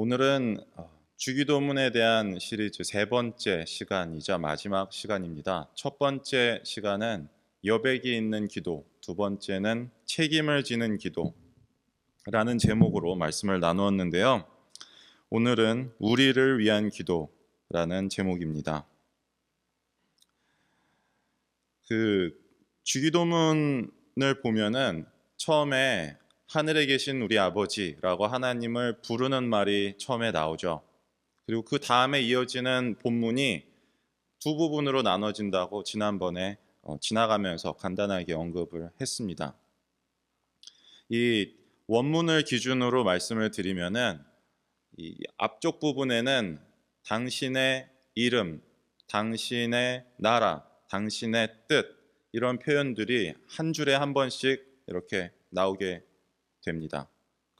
오늘은 주기도문에 대한 시리즈 세 번째 시간이자 마지막 시간입니다. 첫 번째 시간은 여백이 있는 기도, 두 번째는 책임을 지는 기도라는 제목으로 말씀을 나누었는데요. 오늘은 우리를 위한 기도라는 제목입니다. 주기도문을 보면은 처음에 하늘에 계신 우리 아버지라고 하나님을 부르는 말이 처음에 나오죠. 그리고 그 다음에 이어지는 본문이 두 부분으로 나눠진다고 지난번에 지나가면서 간단하게 언급을 했습니다. 이 원문을 기준으로 말씀을 드리면은 이 앞쪽 부분에는 당신의 이름, 당신의 나라, 당신의 뜻 이런 표현들이 한 줄에 한 번씩 이렇게 나오게 됩니다.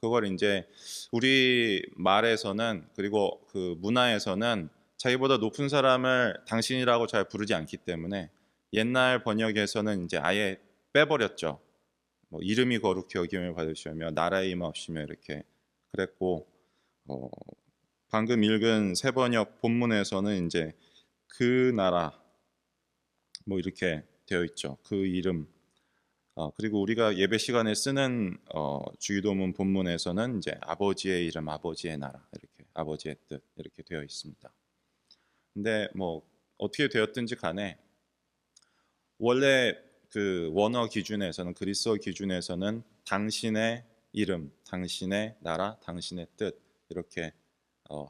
그걸 이제 우리 말에서는 그리고 그 문화에서는 자기보다 높은 사람을 당신이라고 잘 부르지 않기 때문에 옛날 번역에서는 이제 아예 빼버렸죠. 뭐 이름이 거룩히 여김을 받으시며 나라의 임하옵시며 이렇게 그랬고 방금 읽은 새 번역 본문에서는 이제 그 나라 뭐 이렇게 되어 있죠. 그 이름 그리고 우리가 예배 시간에 쓰는 주기도문 본문에서는 이제 아버지의 이름, 아버지의 나라 이렇게 아버지의 뜻 이렇게 되어 있습니다. 근데 뭐 어떻게 되었든지 간에 원래 그 원어 기준에서는 그리스어 기준에서는 당신의 이름, 당신의 나라, 당신의 뜻 이렇게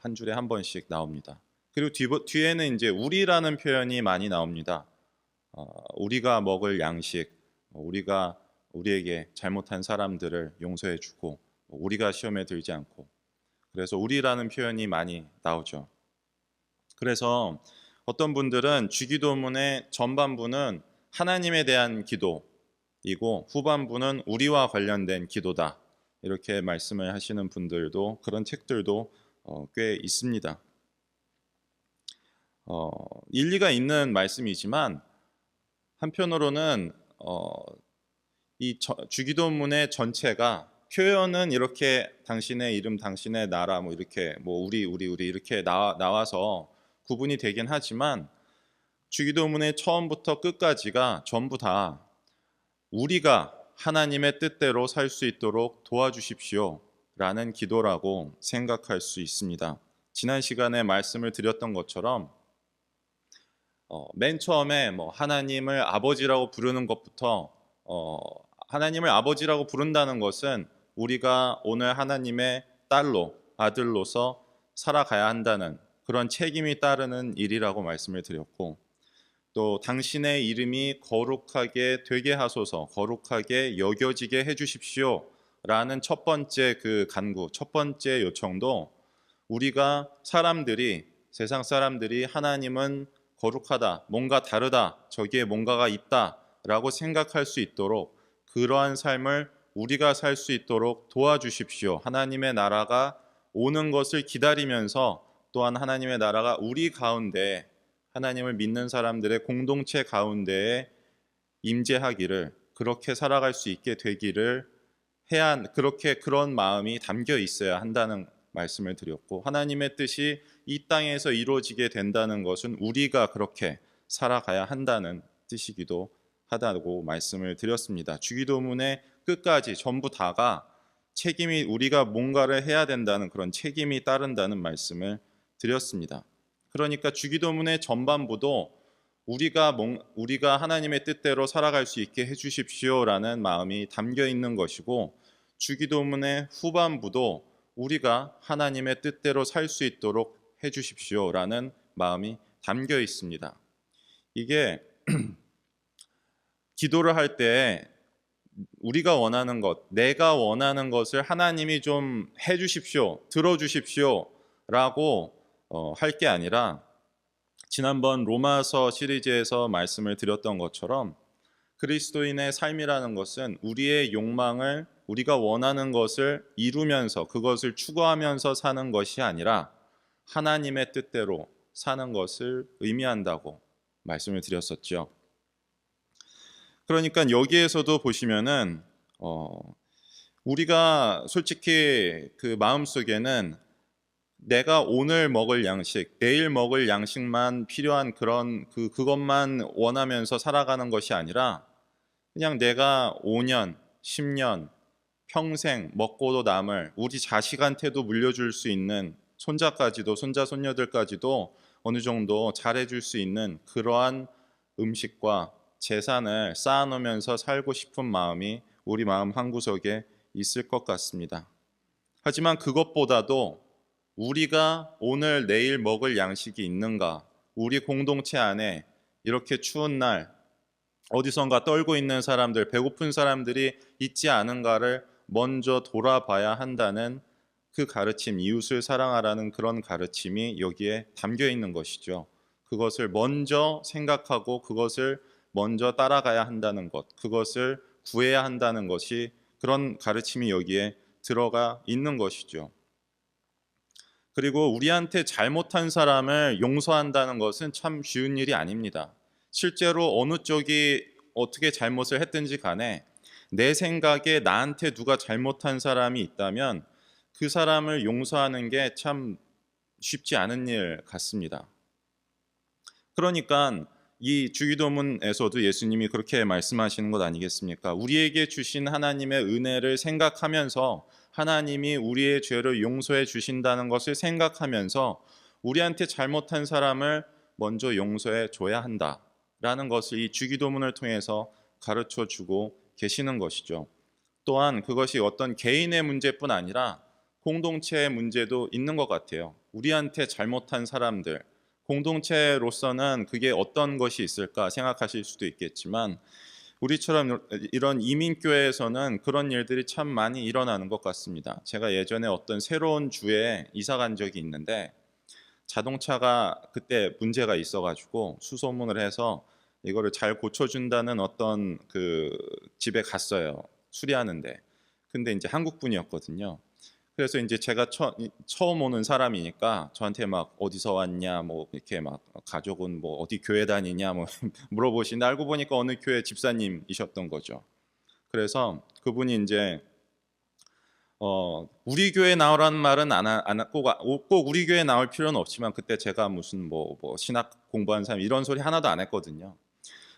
한 줄에 한 번씩 나옵니다. 그리고 뒤에는 이제 우리라는 표현이 많이 나옵니다. 우리가 먹을 양식, 우리가 우리에게 잘못한 사람들을 용서해 주고 우리가 시험에 들지 않고 그래서 우리라는 표현이 많이 나오죠. 그래서 어떤 분들은 주기도문의 전반부는 하나님에 대한 기도이고 후반부는 우리와 관련된 기도다 이렇게 말씀을 하시는 분들도 그런 책들도 꽤 있습니다. 일리가 있는 말씀이지만 한편으로는 이 주기도문의 전체가 표현은 이렇게 당신의 이름, 당신의 나라 뭐 이렇게 뭐 우리 이렇게 나와서 구분이 되긴 하지만 주기도문의 처음부터 끝까지가 전부 다 우리가 하나님의 뜻대로 살 수 있도록 도와주십시오 라는 기도라고 생각할 수 있습니다. 지난 시간에 말씀을 드렸던 것처럼 맨 처음에 뭐 하나님을 아버지라고 부르는 것부터 하나님을 아버지라고 부른다는 것은 우리가 오늘 하나님의 딸로 아들로서 살아가야 한다는 그런 책임이 따르는 일이라고 말씀을 드렸고 또 당신의 이름이 거룩하게 되게 하소서 거룩하게 여겨지게 해주십시오 라는 첫 번째 그 간구 첫 번째 요청도 우리가 세상 사람들이 하나님은 거룩하다, 뭔가 다르다, 저기에 뭔가가 있다 라고 생각할 수 있도록 그러한 삶을 우리가 살 수 있도록 도와주십시오. 하나님의 나라가 오는 것을 기다리면서 또한 하나님의 나라가 우리 가운데 하나님을 믿는 사람들의 공동체 가운데에 임재하기를 그렇게 살아갈 수 있게 되기를 그렇게 그런 마음이 담겨 있어야 한다는 말씀을 드렸고 하나님의 뜻이 이 땅에서 이루어지게 된다는 것은 우리가 그렇게 살아가야 한다는 뜻이기도 하다고 말씀을 드렸습니다. 주기도문의 끝까지 전부 다가 책임이 우리가 뭔가를 해야 된다는 그런 책임이 따른다는 말씀을 드렸습니다. 그러니까 주기도문의 전반부도 우리가 하나님의 뜻대로 살아갈 수 있게 해주십시오라는 마음이 담겨 있는 것이고 주기도문의 후반부도 우리가 하나님의 뜻대로 살 수 있도록 해주십시오라는 마음이 담겨 있습니다. 이게 기도를 할 때 우리가 원하는 것, 내가 원하는 것을 하나님이 좀 해주십시오, 들어주십시오라고 할 게 아니라 지난번 로마서 시리즈에서 말씀을 드렸던 것처럼 그리스도인의 삶이라는 것은 우리의 욕망을 우리가 원하는 것을 이루면서 그것을 추구하면서 사는 것이 아니라 하나님의 뜻대로 사는 것을 의미한다고 말씀을 드렸었죠. 그러니까 여기에서도 보시면은 우리가 솔직히 그 마음속에는 내가 오늘 먹을 양식, 내일 먹을 양식만 필요한 그것만 원하면서 살아가는 것이 아니라 그냥 내가 5년, 10년, 평생 먹고도 남을 우리 자식한테도 물려줄 수 있는 손자까지도 손자 손녀들까지도 어느 정도 잘해줄 수 있는 그러한 음식과 재산을 쌓아놓으면서 살고 싶은 마음이 우리 마음 한구석에 있을 것 같습니다. 하지만 그것보다도 우리가 오늘 내일 먹을 양식이 있는가, 우리 공동체 안에 이렇게 추운 날 어디선가 떨고 있는 사람들, 배고픈 사람들이 있지 않은가를 먼저 돌아봐야 한다는 그 가르침, 이웃을 사랑하라는 그런 가르침이 여기에 담겨 있는 것이죠. 그것을 먼저 생각하고 그것을 먼저 따라가야 한다는 것, 그것을 구해야 한다는 것이, 그런 가르침이 여기에 들어가 있는 것이죠. 그리고 우리한테 잘못한 사람을 용서한다는 것은 참 쉬운 일이 아닙니다. 실제로 어느 쪽이 어떻게 잘못을 했든지 간에 내 생각에 나한테 누가 잘못한 사람이 있다면 그 사람을 용서하는 게 참 쉽지 않은 일 같습니다. 그러니까 이 주기도문에서도 예수님이 그렇게 말씀하시는 것 아니겠습니까? 우리에게 주신 하나님의 은혜를 생각하면서, 하나님이 우리의 죄를 용서해 주신다는 것을 생각하면서 우리한테 잘못한 사람을 먼저 용서해 줘야 한다라는 것을 이 주기도문을 통해서 가르쳐 주고 계시는 것이죠. 또한 그것이 어떤 개인의 문제뿐 아니라 공동체의 문제도 있는 것 같아요. 우리한테 잘못한 사람들, 공동체로서는 그게 어떤 것이 있을까 생각하실 수도 있겠지만, 우리처럼 이런 이민교회에서는 그런 일들이 참 많이 일어나는 것 같습니다. 제가 예전에 어떤 새로운 주에 이사 간 적이 있는데, 자동차가 그때 문제가 있어가지고 수소문을 해서 이거를 잘 고쳐준다는 어떤 그 집에 갔어요. 수리하는데. 근데 이제 한국 분이었거든요. 그래서 이제 제가 처음 오는 사람이니까 저한테 막 어디서 왔냐, 뭐 이렇게 막 가족은 뭐 어디 교회 다니냐, 뭐 물어보시는데, 알고 보니까 어느 교회 집사님이셨던 거죠. 그래서 그분이 이제 우리 교회 나오라는 말은 꼭 우리 교회 나올 필요는 없지만, 그때 제가 무슨 뭐 신학 공부한 사람 이런 소리 하나도 안 했거든요.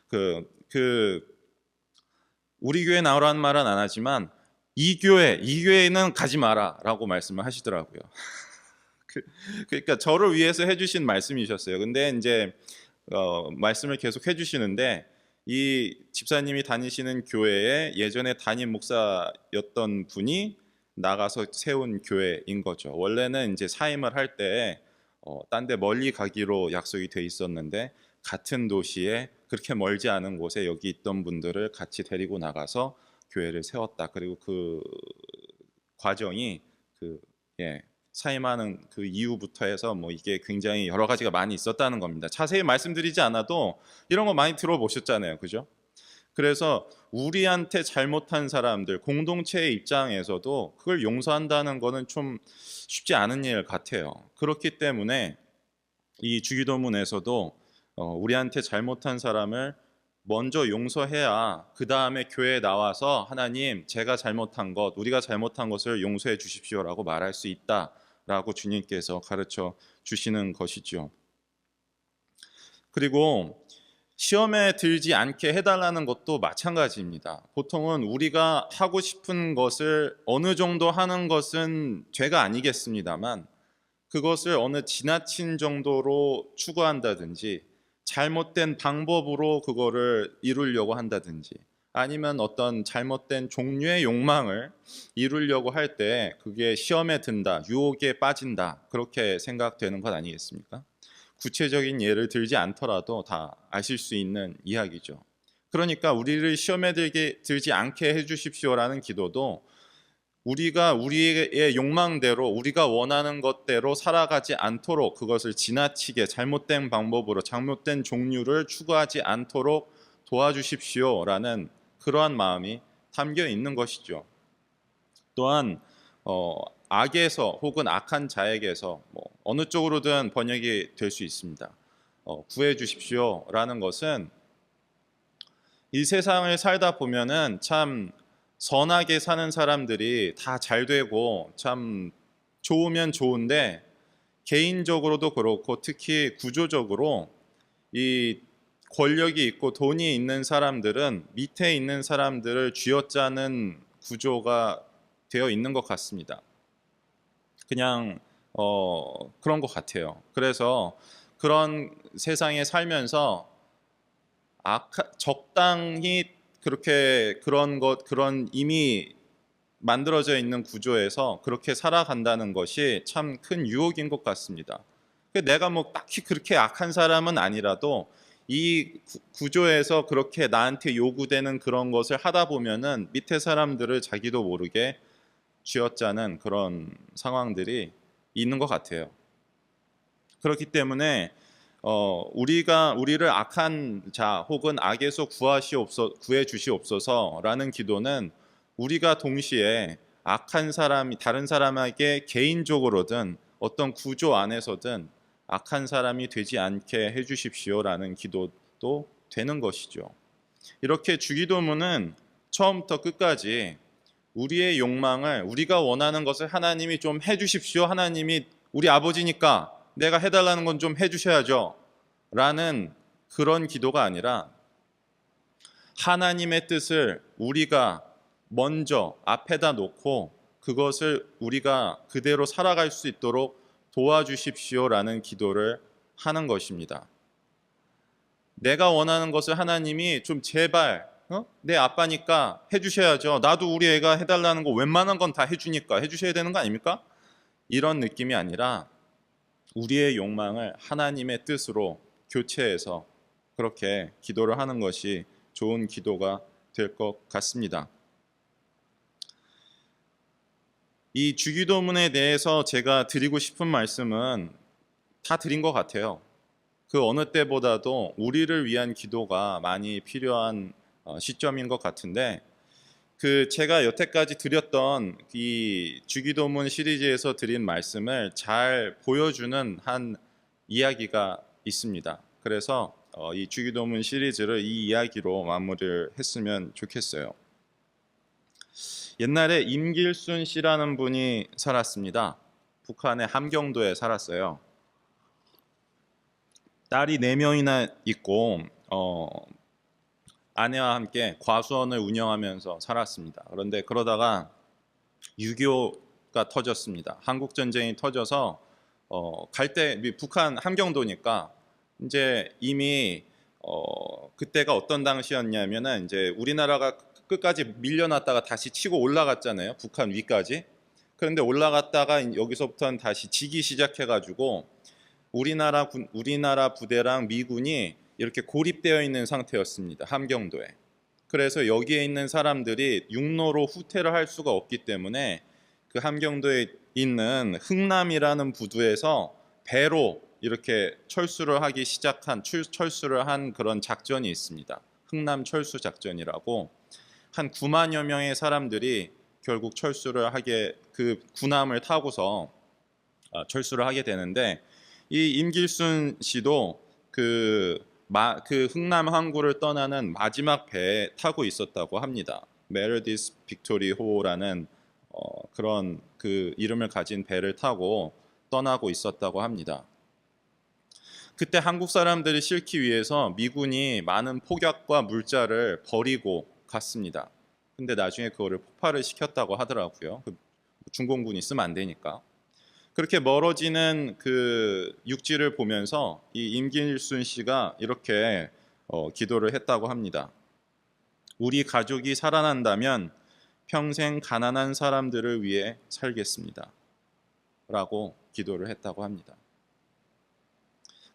그 우리 교회 나오라는 말은 안 하지만 이 교회는 가지 마라라고 말씀을 하시더라고요. 그러니까 저를 위해서 해주신 말씀이셨어요. 근데 이제 말씀을 계속 해주시는데, 이 집사님이 다니시는 교회에 예전에 담임 목사였던 분이 나가서 세운 교회인 거죠. 원래는 이제 사임을 할 때 딴 데 멀리 가기로 약속이 돼 있었는데, 같은 도시에 그렇게 멀지 않은 곳에 여기 있던 분들을 같이 데리고 나가서 교회를 세웠다. 그리고 그 과정이 예, 사임하는 그 이후부터 해서 뭐 이게 굉장히 여러 가지가 많이 있었다는 겁니다. 자세히 말씀드리지 않아도 이런 거 많이 들어보셨잖아요, 그죠? 그래서 우리한테 잘못한 사람들, 공동체의 입장에서도 그걸 용서한다는 거는 좀 쉽지 않은 일 같아요. 그렇기 때문에 이 주기도문에서도 우리한테 잘못한 사람을 먼저 용서해야 그 다음에 교회에 나와서 하나님, 제가 잘못한 것, 우리가 잘못한 것을 용서해 주십시오라고 말할 수 있다라고 주님께서 가르쳐 주시는 것이죠. 그리고 시험에 들지 않게 해달라는 것도 마찬가지입니다. 보통은 우리가 하고 싶은 것을 어느 정도 하는 것은 죄가 아니겠습니다만, 그것을 어느 지나친 정도로 추구한다든지, 잘못된 방법으로 그거를 이루려고 한다든지, 아니면 어떤 잘못된 종류의 욕망을 이루려고 할 때 그게 시험에 든다, 유혹에 빠진다, 그렇게 생각되는 것 아니겠습니까? 구체적인 예를 들지 않더라도 다 아실 수 있는 이야기죠. 그러니까 우리를 시험에 들지 않게 해주십시오라는 기도도, 우리가 우리의 욕망대로, 우리가 원하는 것대로 살아가지 않도록, 그것을 지나치게 잘못된 방법으로 잘못된 종류를 추구하지 않도록 도와주십시오라는 그러한 마음이 담겨 있는 것이죠. 또한 악에서 혹은 악한 자에게서 뭐 어느 쪽으로든 번역이 될 수 있습니다. 구해 주십시오라는 것은, 이 세상을 살다 보면은 참 선하게 사는 사람들이 다 잘 되고 참 좋으면 좋은데, 개인적으로도 그렇고 특히 구조적으로 이 권력이 있고 돈이 있는 사람들은 밑에 있는 사람들을 쥐어짜는 구조가 되어 있는 것 같습니다. 그냥 그런 것 같아요. 그래서 그런 세상에 살면서 적당히 그렇게 그런 이미 만들어져 있는 구조에서 그렇게 살아간다는 것이 참 큰 유혹인 것 같습니다. 내가 뭐 딱히 그렇게 악한 사람은 아니라도 이 구조에서 그렇게 나한테 요구되는 그런 것을 하다 보면은 밑에 사람들을 자기도 모르게 쥐어짜는 그런 상황들이 있는 것 같아요. 그렇기 때문에 우리를 악한 자 혹은 악에서 구해 주시옵소서라는 기도는 우리가 동시에 악한 사람이 다른 사람에게 개인적으로든 어떤 구조 안에서든 악한 사람이 되지 않게 해주십시오라는 기도도 되는 것이죠. 이렇게 주기도문은 처음부터 끝까지 우리의 욕망을 우리가 원하는 것을 하나님이 좀 해주십시오. 하나님이 우리 아버지니까 내가 해달라는 건 좀 해주셔야죠. 라는 그런 기도가 아니라 하나님의 뜻을 우리가 먼저 앞에다 놓고 그것을 우리가 그대로 살아갈 수 있도록 도와주십시오라는 기도를 하는 것입니다. 내가 원하는 것을 하나님이 좀 제발 내 아빠니까 해주셔야죠. 나도 우리 애가 해달라는 거 웬만한 건 다 해주니까 해주셔야 되는 거 아닙니까? 이런 느낌이 아니라 우리의 욕망을 하나님의 뜻으로 교체해서 그렇게 기도를 하는 것이 좋은 기도가 될 것 같습니다. 이 주기도문에 대해서 제가 드리고 싶은 말씀은 다 드린 것 같아요. 그 어느 때보다도 우리를 위한 기도가 많이 필요한 시점인 것 같은데 제가 여태까지 드렸던 이 주기도문 시리즈에서 드린 말씀을 잘 보여주는 한 이야기가 있습니다. 그래서 이 주기도문 시리즈를 이 이야기로 마무리를 했으면 좋겠어요. 옛날에 임길순 씨라는 분이 살았습니다. 북한의 함경도에 살았어요. 딸이 4명이나 있고 아내와 함께 과수원을 운영하면서 살았습니다. 그런데 그러다가 6.25가 터졌습니다. 한국 전쟁이 터져서 갈 때 북한 함경도니까 이제 이미 그때가 어떤 당시였냐면은 이제 우리나라가 끝까지 밀려났다가 다시 치고 올라갔잖아요. 북한 위까지. 그런데 올라갔다가 여기서부터는 다시 지기 시작해가지고 우리나라 부대랑 미군이 이렇게 고립되어 있는 상태였습니다. 함경도에. 그래서 여기에 있는 사람들이 육로로 후퇴를 할 수가 없기 때문에 그 함경도에 있는 흥남이라는 부두에서 배로 이렇게 철수를 한 그런 작전이 있습니다. 흥남 철수 작전이라고 한 9만여 명의 사람들이 결국 그 군함을 타고서 철수를 하게 되는데 이 임길순 씨도 그 흥남 항구를 떠나는 마지막 배에 타고 있었다고 합니다. 메르디스 빅토리 호라는 그런 그 이름을 가진 배를 타고 떠나고 있었다고 합니다. 그때 한국 사람들이 싣기 위해서 미군이 많은 폭약과 물자를 버리고 갔습니다. 근데 나중에 그거를 폭발을 시켰다고 하더라고요. 중공군이 쓰면 안 되니까. 그렇게 멀어지는 그 육지를 보면서 이 임길순 씨가 이렇게 기도를 했다고 합니다. 우리 가족이 살아난다면 평생 가난한 사람들을 위해 살겠습니다. 라고 기도를 했다고 합니다.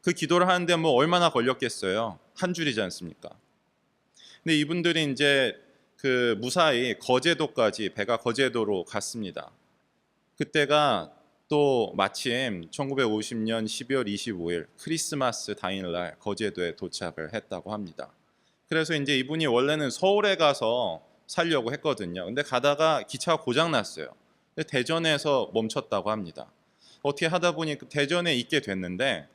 그 기도를 하는데 뭐 얼마나 걸렸겠어요? 한 줄이지 않습니까? 근데 이분들이 이제 그 무사히 배가 거제도로 갔습니다. 그때가 또 마침 1950년 12월 25일 크리스마스 당일날 거제도에 도착을 했다고 합니다. 그래서 이제 이분이 원래는 서울에 가서 살려고 했거든요. 근데 가다가 기차가 고장 났어요. 근데 대전에서 멈췄다고 합니다. 어떻게 하다 보니 대전에 있게 됐는데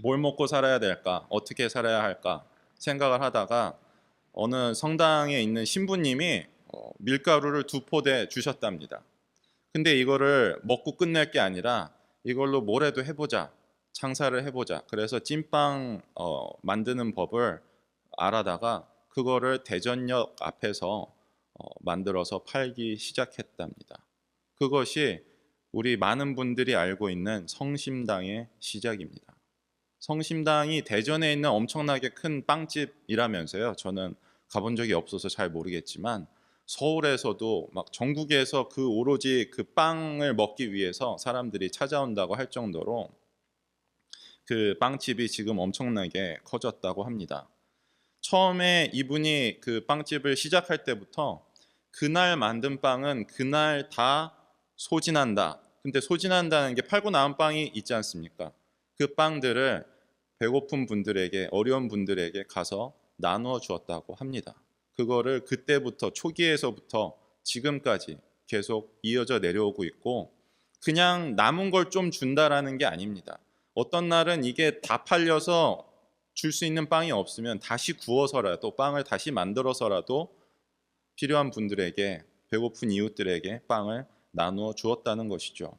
뭘 먹고 살아야 될까? 어떻게 살아야 할까? 생각을 하다가 어느 성당에 있는 신부님이 밀가루를 2포대 주셨답니다. 근데 이거를 먹고 끝낼 게 아니라 이걸로 뭐라도 해보자, 장사를 해보자. 그래서 찐빵 만드는 법을 알아다가 그거를 대전역 앞에서 만들어서 팔기 시작했답니다. 그것이 우리 많은 분들이 알고 있는 성심당의 시작입니다. 성심당이 대전에 있는 엄청나게 큰 빵집이라면서요. 저는 가본 적이 없어서 잘 모르겠지만 서울에서도 막 전국에서 그 오로지 그 빵을 먹기 위해서 사람들이 찾아온다고 할 정도로 그 빵집이 지금 엄청나게 커졌다고 합니다. 처음에 이분이 그 빵집을 시작할 때부터 그날 만든 빵은 그날 다 소진한다. 근데 소진한다는 게 팔고 나온 빵이 있지 않습니까? 그 빵들을 배고픈 분들에게, 어려운 분들에게 가서 나누어 주었다고 합니다. 그거를 그때부터 초기에서부터 지금까지 계속 이어져 내려오고 있고, 그냥 남은 걸 좀 준다라는 게 아닙니다. 어떤 날은 이게 다 팔려서 줄 수 있는 빵이 없으면 다시 구워서라도, 빵을 다시 만들어서라도 필요한 분들에게, 배고픈 이웃들에게 빵을 나누어 주었다는 것이죠.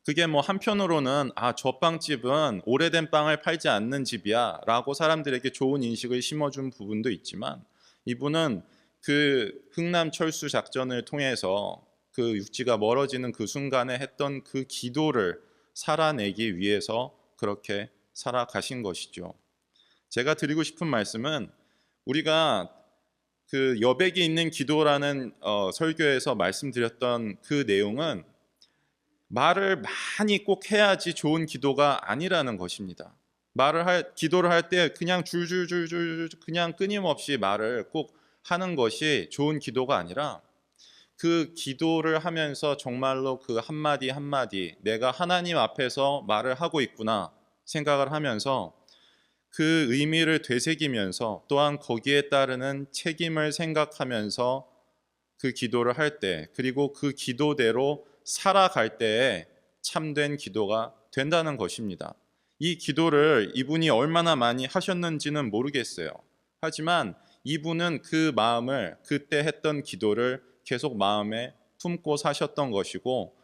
그게 뭐 한편으로는 저 빵집은 오래된 빵을 팔지 않는 집이야 라고 사람들에게 좋은 인식을 심어준 부분도 있지만, 이분은 그 흥남 철수 작전을 통해서 그 육지가 멀어지는 그 순간에 했던 그 기도를 살아내기 위해서 그렇게 살아가신 것이죠. 제가 드리고 싶은 말씀은, 우리가 그 여백이 있는 기도라는 설교에서 말씀드렸던 그 내용은 말을 많이 꼭 해야지 좋은 기도가 아니라는 것입니다. 기도를 할 때 그냥 줄줄줄줄 그냥 끊임없이 말을 꼭 하는 것이 좋은 기도가 아니라, 그 기도를 하면서 정말로 그 한마디 한마디 내가 하나님 앞에서 말을 하고 있구나 생각을 하면서 그 의미를 되새기면서, 또한 거기에 따르는 책임을 생각하면서 그 기도를 할 때, 그리고 그 기도대로 살아갈 때에 참된 기도가 된다는 것입니다. 이 기도를 이분이 얼마나 많이 하셨는지는 모르겠어요. 하지만 이분은 그 마음을, 그때 했던 기도를 계속 마음에 품고 사셨던 것이고,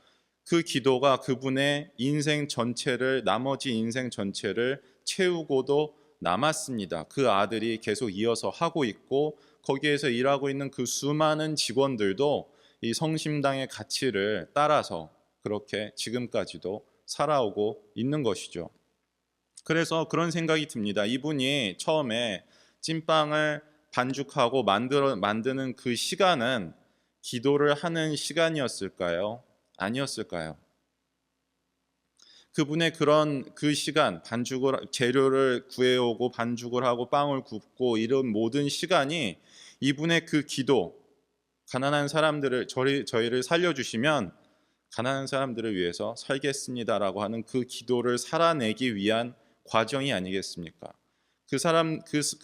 그 기도가 그분의 인생 전체를, 나머지 인생 전체를 채우고도 남았습니다. 그 아들이 계속 이어서 하고 있고, 거기에서 일하고 있는 그 수많은 직원들도 이 성심당의 가치를 따라서 그렇게 지금까지도 살아오고 있는 것이죠. 그래서 그런 생각이 듭니다. 이분이 처음에 찐빵을 반죽하고 만드는 그 시간은 기도를 하는 시간이었을까요? 아니었을까요? 그분의 그런 그 시간, 재료를 구해오고 반죽을 하고 빵을 굽고 이런 모든 시간이 이분의 그 기도, 가난한 사람들을, 저희를 살려주시면 가난한 사람들을 위해서 살겠습니다라고 하는 그 기도를 살아내기 위한 과정이 아니겠습니까?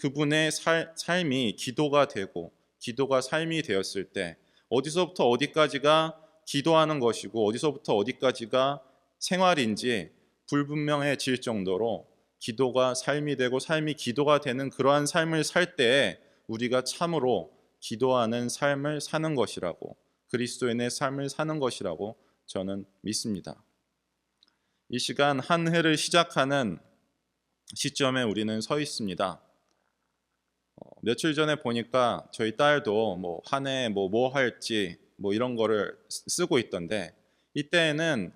그분의 삶이 기도가 되고, 기도가 삶이 되었을 때 어디서부터 어디까지가 기도하는 것이고 어디서부터 어디까지가 생활인지 불분명해질 정도로 기도가 삶이 되고 삶이 기도가 되는 그러한 삶을 살 때에 우리가 참으로 기도하는 삶을 사는 것이라고, 그리스도인의 삶을 사는 것이라고 저는 믿습니다. 이 시간 한 해를 시작하는 시점에 우리는 서 있습니다. 며칠 전에 보니까 저희 딸도 뭐 한 해 뭐 할지 뭐 이런 거를 쓰고 있던데, 이때에는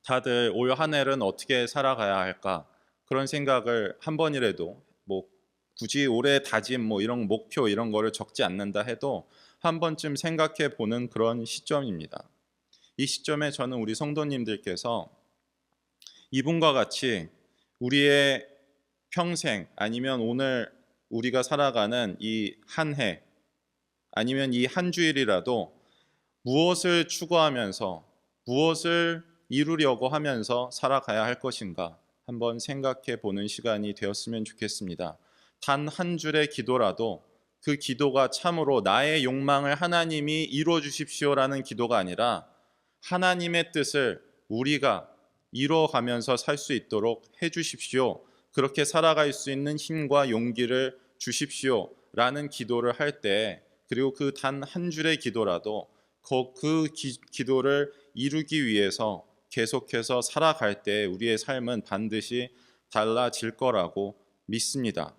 다들 올 한 해는 어떻게 살아가야 할까, 그런 생각을 한 번이라도, 뭐 굳이 올해 다짐 뭐 이런 목표 이런 거를 적지 않는다 해도 한 번쯤 생각해 보는 그런 시점입니다. 이 시점에 저는 우리 성도님들께서 이분과 같이 우리의 평생, 아니면 오늘 우리가 살아가는 이 한 해, 아니면 이 한 주일이라도 무엇을 추구하면서, 무엇을 이루려고 하면서 살아가야 할 것인가 한번 생각해 보는 시간이 되었으면 좋겠습니다. 단 한 줄의 기도라도 그 기도가 참으로 나의 욕망을 하나님이 이루어 주십시오라는 기도가 아니라 하나님의 뜻을 우리가 이루어가면서 살 수 있도록 해 주십시오, 그렇게 살아갈 수 있는 힘과 용기를 주십시오 라는 기도를 할 때, 그리고 그 단 한 줄의 기도라도 기도를 이루기 위해서 계속해서 살아갈 때 우리의 삶은 반드시 달라질 거라고 믿습니다.